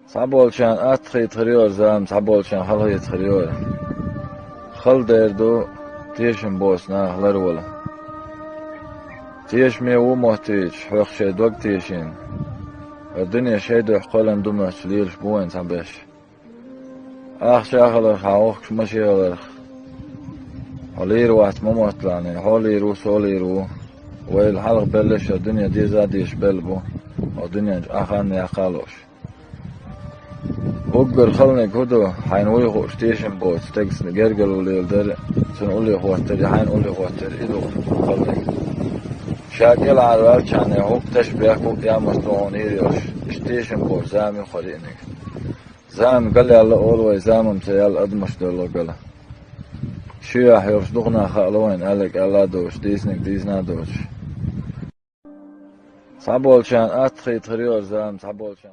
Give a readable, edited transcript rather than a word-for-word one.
صعبولشان أتخي تخريور زام صعبولشان خلقي تخريور خل ديردو تيشن بوسنا خلر ولا تيش مي وموتيش حوخ شي دوق تيشين الدنيا شي دو حقولن دوما سليلش بوين تنبش شاخلر حاوخ مشي غلر حولير واحد مموتلاني حوليرو سوليرو والحلق بلش الدنيا دي زاديش بلبو والدنيا أخاني أقالوش وقر خلني كدو حين ويخو ستيشن بوت تكس نجرجل وليلدر سنقولي خواتر حين قولي خواتر إدو خلني شاكل عربال كان يحوك تشبه كوك يا مستوعوني ريوش ستيشن بوت زامي خرينك زام قال لي الله أولوي زامم سيال أدمش دولو قال شو يا حيوش دغنا خالوين قالك الله دوش ديسنك ديسنا دوش صعبولشان أتخي تخريور زام صعبولشان